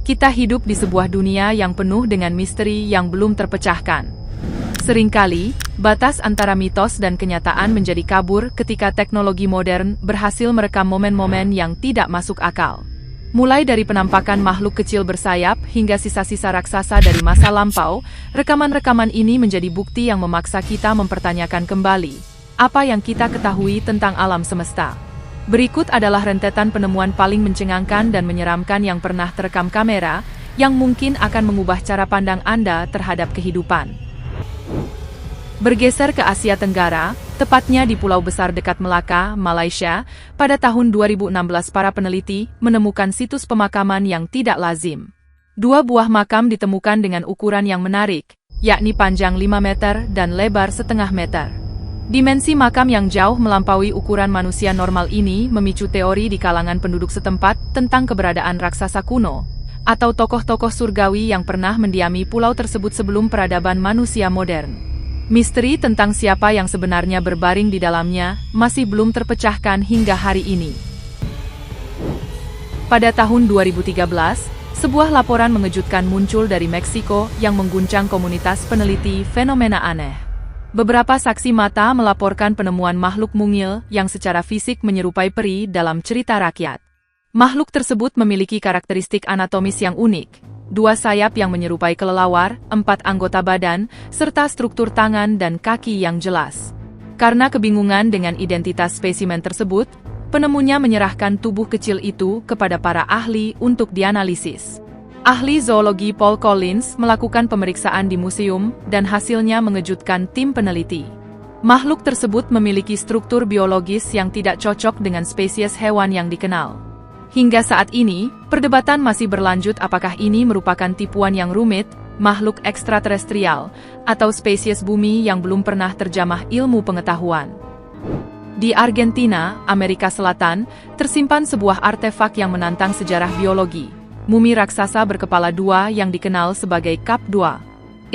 Kita hidup di sebuah dunia yang penuh dengan misteri yang belum terpecahkan. Seringkali, batas antara mitos dan kenyataan menjadi kabur ketika teknologi modern berhasil merekam momen-momen yang tidak masuk akal. Mulai dari penampakan makhluk kecil bersayap hingga sisa-sisa raksasa dari masa lampau, rekaman-rekaman ini menjadi bukti yang memaksa kita mempertanyakan kembali apa yang kita ketahui tentang alam semesta. Berikut adalah rentetan penemuan paling mencengangkan dan menyeramkan yang pernah terekam kamera, yang mungkin akan mengubah cara pandang Anda terhadap kehidupan. Bergeser ke Asia Tenggara, tepatnya di Pulau Besar dekat Melaka, Malaysia, pada tahun 2016 para peneliti menemukan situs pemakaman yang tidak lazim. Dua buah makam ditemukan dengan ukuran yang menarik, yakni panjang 5 meter dan lebar setengah meter. Dimensi makam yang jauh melampaui ukuran manusia normal ini memicu teori di kalangan penduduk setempat tentang keberadaan raksasa kuno, atau tokoh-tokoh surgawi yang pernah mendiami pulau tersebut sebelum peradaban manusia modern. Misteri tentang siapa yang sebenarnya berbaring di dalamnya masih belum terpecahkan hingga hari ini. Pada tahun 2013, sebuah laporan mengejutkan muncul dari Meksiko yang mengguncang komunitas peneliti fenomena aneh. Beberapa saksi mata melaporkan penemuan makhluk mungil yang secara fisik menyerupai peri dalam cerita rakyat. Makhluk tersebut memiliki karakteristik anatomis yang unik, 2 sayap yang menyerupai kelelawar, 4 anggota badan, serta struktur tangan dan kaki yang jelas. Karena kebingungan dengan identitas spesimen tersebut, penemunya menyerahkan tubuh kecil itu kepada para ahli untuk dianalisis. Ahli zoologi Paul Collins melakukan pemeriksaan di museum dan hasilnya mengejutkan tim peneliti. Makhluk tersebut memiliki struktur biologis yang tidak cocok dengan spesies hewan yang dikenal. Hingga saat ini, perdebatan masih berlanjut apakah ini merupakan tipuan yang rumit, makhluk ekstraterestrial, atau spesies bumi yang belum pernah terjamah ilmu pengetahuan. Di Argentina, Amerika Selatan, tersimpan sebuah artefak yang menantang sejarah biologi. Mumi raksasa berkepala 2 yang dikenal sebagai Kap 2.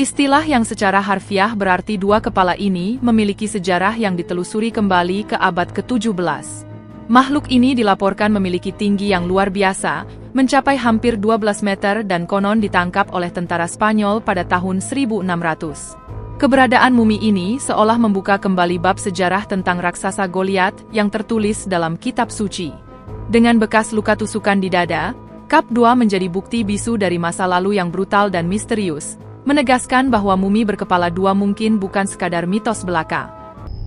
Istilah yang secara harfiah berarti 2 kepala ini memiliki sejarah yang ditelusuri kembali ke abad ke-17. Makhluk ini dilaporkan memiliki tinggi yang luar biasa, mencapai hampir 12 meter dan konon ditangkap oleh tentara Spanyol pada tahun 1600. Keberadaan mumi ini seolah membuka kembali bab sejarah tentang raksasa Goliat yang tertulis dalam kitab suci. Dengan bekas luka tusukan di dada, Kap 2 menjadi bukti bisu dari masa lalu yang brutal dan misterius, menegaskan bahwa mumi berkepala 2 mungkin bukan sekadar mitos belaka.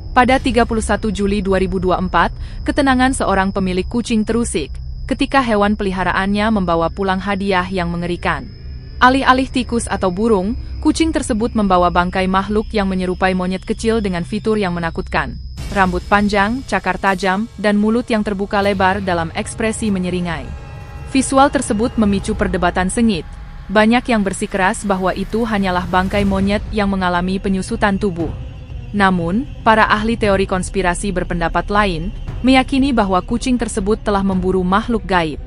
Pada 31 Juli 2024, ketenangan seorang pemilik kucing terusik, ketika hewan peliharaannya membawa pulang hadiah yang mengerikan. Alih-alih tikus atau burung, kucing tersebut membawa bangkai makhluk yang menyerupai monyet kecil dengan fitur yang menakutkan. Rambut panjang, cakar tajam, dan mulut yang terbuka lebar dalam ekspresi menyeringai. Visual tersebut memicu perdebatan sengit. Banyak yang bersikeras bahwa itu hanyalah bangkai monyet yang mengalami penyusutan tubuh. Namun, para ahli teori konspirasi berpendapat lain, meyakini bahwa kucing tersebut telah memburu makhluk gaib.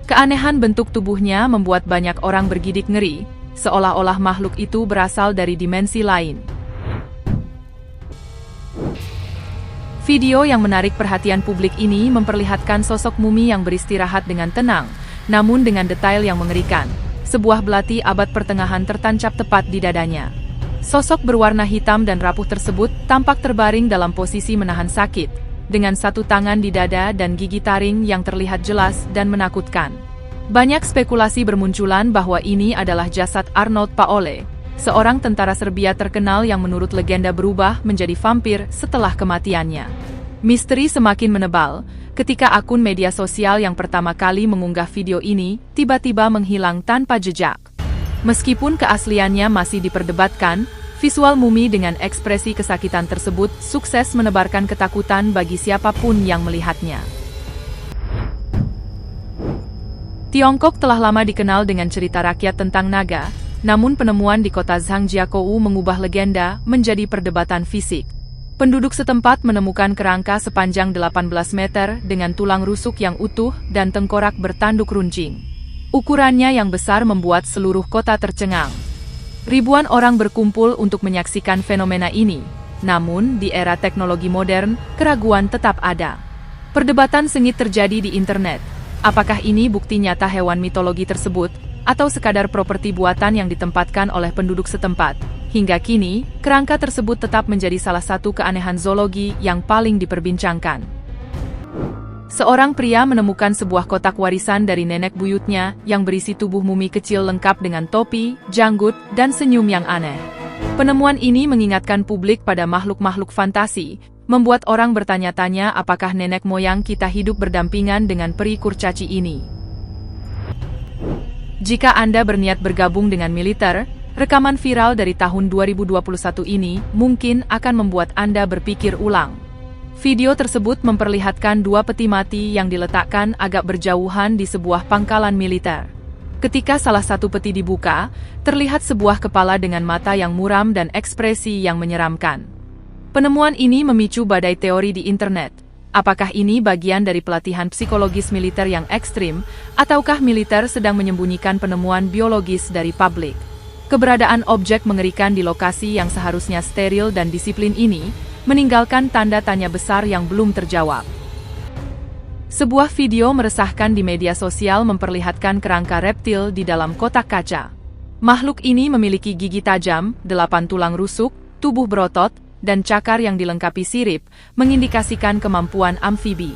Keanehan bentuk tubuhnya membuat banyak orang bergidik ngeri, seolah-olah makhluk itu berasal dari dimensi lain. Video yang menarik perhatian publik ini memperlihatkan sosok mumi yang beristirahat dengan tenang, namun dengan detail yang mengerikan. Sebuah belati abad pertengahan tertancap tepat di dadanya. Sosok berwarna hitam dan rapuh tersebut tampak terbaring dalam posisi menahan sakit, dengan 1 tangan di dada dan gigi taring yang terlihat jelas dan menakutkan. Banyak spekulasi bermunculan bahwa ini adalah jasad Arnold Paole, seorang tentara Serbia terkenal yang menurut legenda berubah menjadi vampir setelah kematiannya. Misteri semakin menebal, ketika akun media sosial yang pertama kali mengunggah video ini tiba-tiba menghilang tanpa jejak. Meskipun keasliannya masih diperdebatkan, visual mumi dengan ekspresi kesakitan tersebut sukses menebarkan ketakutan bagi siapapun yang melihatnya. Tiongkok telah lama dikenal dengan cerita rakyat tentang naga, namun penemuan di kota Zhangjiakou mengubah legenda menjadi perdebatan fisik. Penduduk setempat menemukan kerangka sepanjang 18 meter dengan tulang rusuk yang utuh dan tengkorak bertanduk runcing. Ukurannya yang besar membuat seluruh kota tercengang. Ribuan orang berkumpul untuk menyaksikan fenomena ini, namun di era teknologi modern, keraguan tetap ada. Perdebatan sengit terjadi di internet. Apakah ini bukti nyata hewan mitologi tersebut atau sekadar properti buatan yang ditempatkan oleh penduduk setempat. Hingga kini, kerangka tersebut tetap menjadi salah satu keanehan zoologi yang paling diperbincangkan. Seorang pria menemukan sebuah kotak warisan dari nenek buyutnya yang berisi tubuh mumi kecil lengkap dengan topi, janggut, dan senyum yang aneh. Penemuan ini mengingatkan publik pada makhluk-makhluk fantasi, membuat orang bertanya-tanya apakah nenek moyang kita hidup berdampingan dengan peri kurcaci ini. Jika Anda berniat bergabung dengan militer, rekaman viral dari tahun 2021 ini mungkin akan membuat Anda berpikir ulang. Video tersebut memperlihatkan dua peti mati yang diletakkan agak berjauhan di sebuah pangkalan militer. Ketika salah satu peti dibuka, terlihat sebuah kepala dengan mata yang muram dan ekspresi yang menyeramkan. Penemuan ini memicu badai teori di internet. Apakah ini bagian dari pelatihan psikologis militer yang ekstrim, ataukah militer sedang menyembunyikan penemuan biologis dari publik? Keberadaan objek mengerikan di lokasi yang seharusnya steril dan disiplin ini, meninggalkan tanda tanya besar yang belum terjawab. Sebuah video meresahkan di media sosial memperlihatkan kerangka reptil di dalam kotak kaca. Makhluk ini memiliki gigi tajam, 8 tulang rusuk, tubuh berotot, dan cakar yang dilengkapi sirip, mengindikasikan kemampuan amfibi.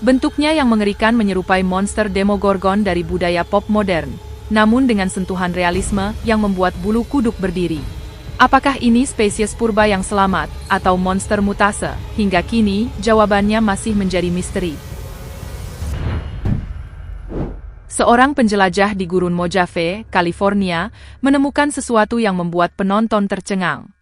Bentuknya yang mengerikan menyerupai monster Demogorgon dari budaya pop modern, namun dengan sentuhan realisme yang membuat bulu kuduk berdiri. Apakah ini spesies purba yang selamat, atau monster mutase? Hingga kini, jawabannya masih menjadi misteri. Seorang penjelajah di Gurun Mojave, California, menemukan sesuatu yang membuat penonton tercengang.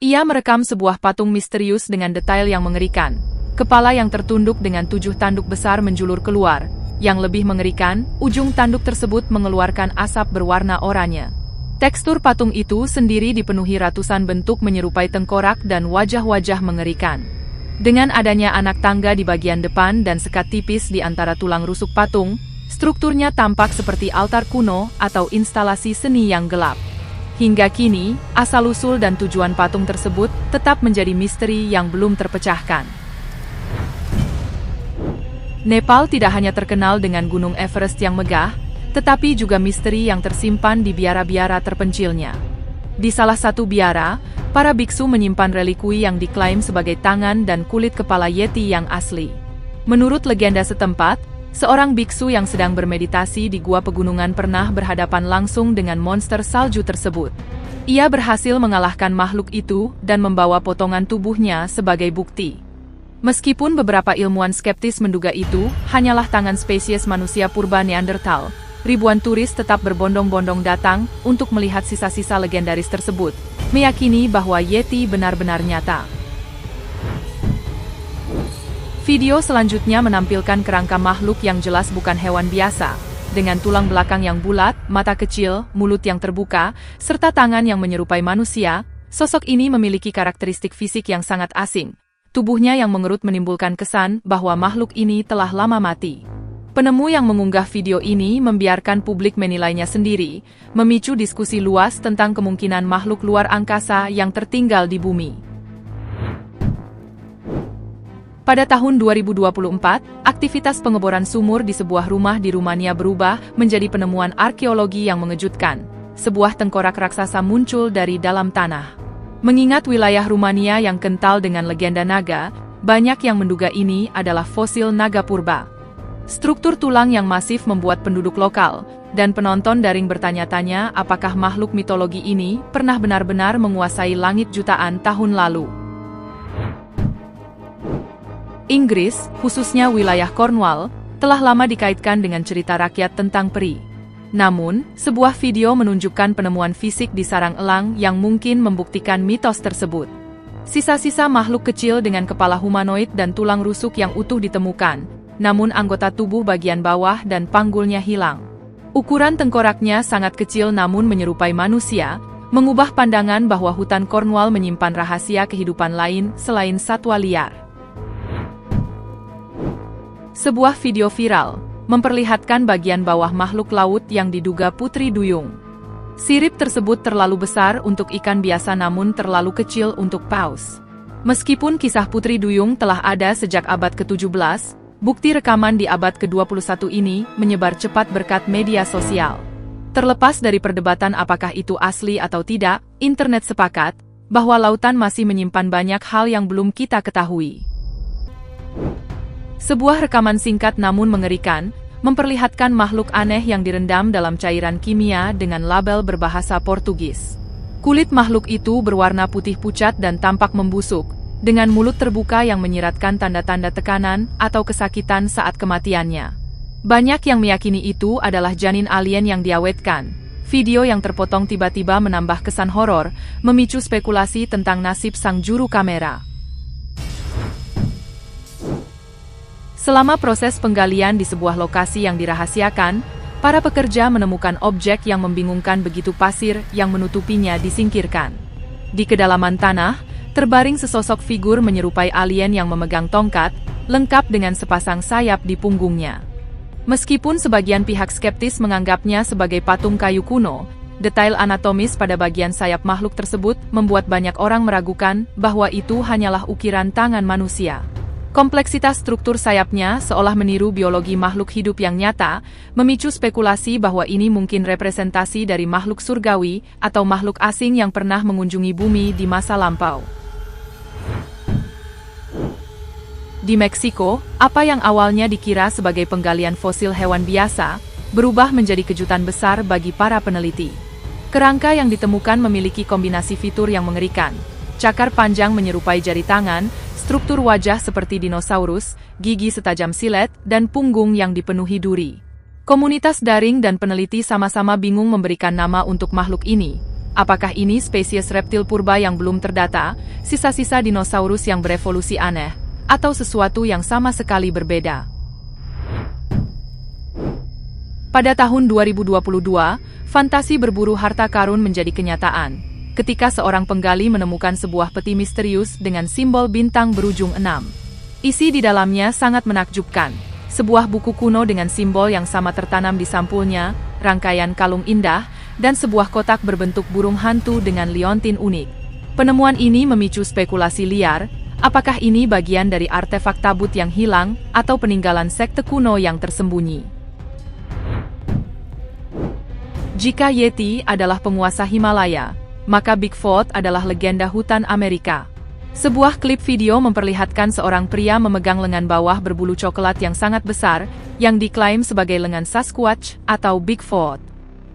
Ia merekam sebuah patung misterius dengan detail yang mengerikan. Kepala yang tertunduk dengan 7 tanduk besar menjulur keluar. Yang lebih mengerikan, ujung tanduk tersebut mengeluarkan asap berwarna oranye. Tekstur patung itu sendiri dipenuhi ratusan bentuk menyerupai tengkorak dan wajah-wajah mengerikan. Dengan adanya anak tangga di bagian depan dan sekat tipis di antara tulang rusuk patung, strukturnya tampak seperti altar kuno atau instalasi seni yang gelap. Hingga kini, asal-usul dan tujuan patung tersebut tetap menjadi misteri yang belum terpecahkan. Nepal tidak hanya terkenal dengan Gunung Everest yang megah, tetapi juga misteri yang tersimpan di biara-biara terpencilnya. Di salah satu biara, para biksu menyimpan relikui yang diklaim sebagai tangan dan kulit kepala yeti yang asli. Menurut legenda setempat, seorang biksu yang sedang bermeditasi di gua pegunungan pernah berhadapan langsung dengan monster salju tersebut. Ia berhasil mengalahkan makhluk itu dan membawa potongan tubuhnya sebagai bukti. Meskipun beberapa ilmuwan skeptis menduga itu hanyalah tangan spesies manusia purba Neanderthal, ribuan turis tetap berbondong-bondong datang untuk melihat sisa-sisa legendaris tersebut, meyakini bahwa yeti benar-benar nyata. Video selanjutnya menampilkan kerangka makhluk yang jelas bukan hewan biasa, dengan tulang belakang yang bulat, mata kecil, mulut yang terbuka, serta tangan yang menyerupai manusia. Sosok ini memiliki karakteristik fisik yang sangat asing. Tubuhnya yang mengerut menimbulkan kesan bahwa makhluk ini telah lama mati. Penemu yang mengunggah video ini membiarkan publik menilainya sendiri, memicu diskusi luas tentang kemungkinan makhluk luar angkasa yang tertinggal di bumi. Pada tahun 2024, aktivitas pengeboran sumur di sebuah rumah di Rumania berubah menjadi penemuan arkeologi yang mengejutkan. Sebuah tengkorak raksasa muncul dari dalam tanah. Mengingat wilayah Rumania yang kental dengan legenda naga, banyak yang menduga ini adalah fosil naga purba. Struktur tulang yang masif membuat penduduk lokal dan penonton daring bertanya-tanya apakah makhluk mitologi ini pernah benar-benar menguasai langit jutaan tahun lalu. Inggris, khususnya wilayah Cornwall, telah lama dikaitkan dengan cerita rakyat tentang peri. Namun, sebuah video menunjukkan penemuan fisik di sarang elang yang mungkin membuktikan mitos tersebut. Sisa-sisa makhluk kecil dengan kepala humanoid dan tulang rusuk yang utuh ditemukan, namun anggota tubuh bagian bawah dan panggulnya hilang. Ukuran tengkoraknya sangat kecil namun menyerupai manusia, mengubah pandangan bahwa hutan Cornwall menyimpan rahasia kehidupan lain selain satwa liar. Sebuah video viral memperlihatkan bagian bawah makhluk laut yang diduga putri duyung. Sirip tersebut terlalu besar untuk ikan biasa namun terlalu kecil untuk paus. Meskipun kisah putri duyung telah ada sejak abad ke-17, bukti rekaman di abad ke-21 ini menyebar cepat berkat media sosial. Terlepas dari perdebatan apakah itu asli atau tidak, internet sepakat bahwa lautan masih menyimpan banyak hal yang belum kita ketahui. Sebuah rekaman singkat namun mengerikan, memperlihatkan makhluk aneh yang direndam dalam cairan kimia dengan label berbahasa Portugis. Kulit makhluk itu berwarna putih pucat dan tampak membusuk, dengan mulut terbuka yang menyiratkan tanda-tanda tekanan atau kesakitan saat kematiannya. Banyak yang meyakini itu adalah janin alien yang diawetkan. Video yang terpotong tiba-tiba menambah kesan horor, memicu spekulasi tentang nasib sang juru kamera. Selama proses penggalian di sebuah lokasi yang dirahasiakan, para pekerja menemukan objek yang membingungkan begitu pasir yang menutupinya disingkirkan. Di kedalaman tanah, terbaring sesosok figur menyerupai alien yang memegang tongkat, lengkap dengan sepasang sayap di punggungnya. Meskipun sebagian pihak skeptis menganggapnya sebagai patung kayu kuno, detail anatomis pada bagian sayap makhluk tersebut membuat banyak orang meragukan bahwa itu hanyalah ukiran tangan manusia. Kompleksitas struktur sayapnya seolah meniru biologi makhluk hidup yang nyata, memicu spekulasi bahwa ini mungkin representasi dari makhluk surgawi atau makhluk asing yang pernah mengunjungi bumi di masa lampau. Di Meksiko, apa yang awalnya dikira sebagai penggalian fosil hewan biasa, berubah menjadi kejutan besar bagi para peneliti. Kerangka yang ditemukan memiliki kombinasi fitur yang mengerikan. Cakar panjang menyerupai jari tangan, struktur wajah seperti dinosaurus, gigi setajam silet, dan punggung yang dipenuhi duri. Komunitas daring dan peneliti sama-sama bingung memberikan nama untuk makhluk ini. Apakah ini spesies reptil purba yang belum terdata, sisa-sisa dinosaurus yang berevolusi aneh, atau sesuatu yang sama sekali berbeda? Pada tahun 2022, fantasi berburu harta karun menjadi kenyataan, ketika seorang penggali menemukan sebuah peti misterius dengan simbol bintang berujung 6. Isi di dalamnya sangat menakjubkan. Sebuah buku kuno dengan simbol yang sama tertanam di sampulnya, rangkaian kalung indah, dan sebuah kotak berbentuk burung hantu dengan liontin unik. Penemuan ini memicu spekulasi liar. Apakah ini bagian dari artefak tabut yang hilang, atau peninggalan sekte kuno yang tersembunyi? Jika Yeti adalah penguasa Himalaya, maka Bigfoot adalah legenda hutan Amerika. Sebuah klip video memperlihatkan seorang pria memegang lengan bawah berbulu coklat yang sangat besar, yang diklaim sebagai lengan Sasquatch atau Bigfoot.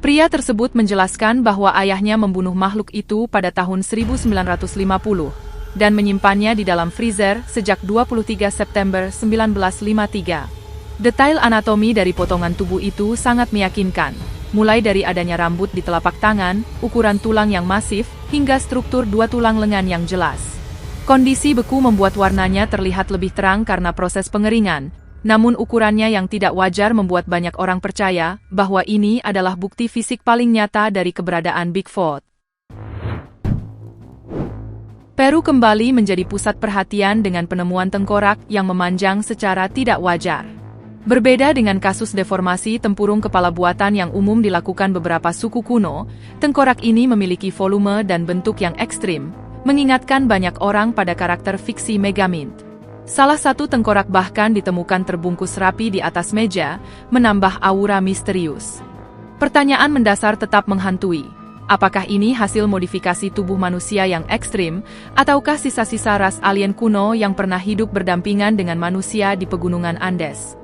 Pria tersebut menjelaskan bahwa ayahnya membunuh makhluk itu pada tahun 1950. Dan menyimpannya di dalam freezer sejak 23 September 1953. Detail anatomi dari potongan tubuh itu sangat meyakinkan, mulai dari adanya rambut di telapak tangan, ukuran tulang yang masif, hingga struktur dua tulang lengan yang jelas. Kondisi beku membuat warnanya terlihat lebih terang karena proses pengeringan, namun ukurannya yang tidak wajar membuat banyak orang percaya bahwa ini adalah bukti fisik paling nyata dari keberadaan Bigfoot. Peru kembali menjadi pusat perhatian dengan penemuan tengkorak yang memanjang secara tidak wajar. Berbeda dengan kasus deformasi tempurung kepala buatan yang umum dilakukan beberapa suku kuno, tengkorak ini memiliki volume dan bentuk yang ekstrim, mengingatkan banyak orang pada karakter fiksi Megamind. Salah satu tengkorak bahkan ditemukan terbungkus rapi di atas meja, menambah aura misterius. Pertanyaan mendasar tetap menghantui. Apakah ini hasil modifikasi tubuh manusia yang ekstrim, ataukah sisa-sisa ras alien kuno yang pernah hidup berdampingan dengan manusia di pegunungan Andes?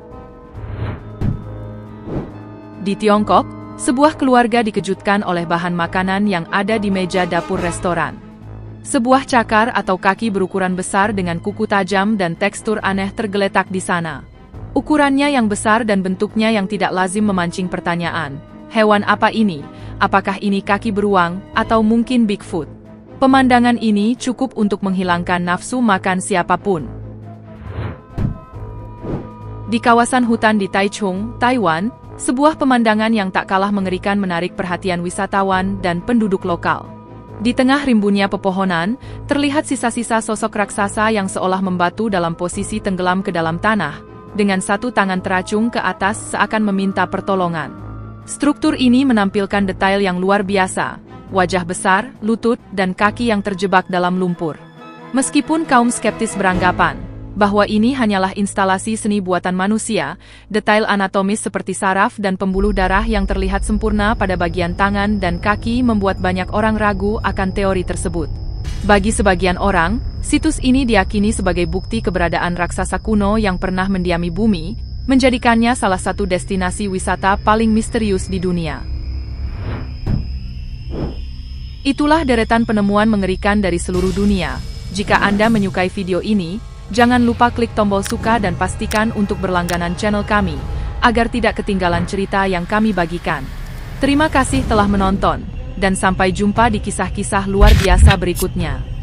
Di Tiongkok, sebuah keluarga dikejutkan oleh bahan makanan yang ada di meja dapur restoran. Sebuah cakar atau kaki berukuran besar dengan kuku tajam dan tekstur aneh tergeletak di sana. Ukurannya yang besar dan bentuknya yang tidak lazim memancing pertanyaan. Hewan apa ini? Apakah ini kaki beruang, atau mungkin Bigfoot? Pemandangan ini cukup untuk menghilangkan nafsu makan siapapun. Di kawasan hutan di Taichung, Taiwan, sebuah pemandangan yang tak kalah mengerikan menarik perhatian wisatawan dan penduduk lokal. Di tengah rimbunnya pepohonan, terlihat sisa-sisa sosok raksasa yang seolah membatu dalam posisi tenggelam ke dalam tanah, dengan satu tangan teracung ke atas seakan meminta pertolongan. Struktur ini menampilkan detail yang luar biasa, wajah besar, lutut, dan kaki yang terjebak dalam lumpur. Meskipun kaum skeptis beranggapan bahwa ini hanyalah instalasi seni buatan manusia, detail anatomis seperti saraf dan pembuluh darah yang terlihat sempurna pada bagian tangan dan kaki membuat banyak orang ragu akan teori tersebut. Bagi sebagian orang, situs ini diyakini sebagai bukti keberadaan raksasa kuno yang pernah mendiami bumi, menjadikannya salah satu destinasi wisata paling misterius di dunia. Itulah deretan penemuan mengerikan dari seluruh dunia. Jika Anda menyukai video ini, jangan lupa klik tombol suka dan pastikan untuk berlangganan channel kami, agar tidak ketinggalan cerita yang kami bagikan. Terima kasih telah menonton, dan sampai jumpa di kisah-kisah luar biasa berikutnya.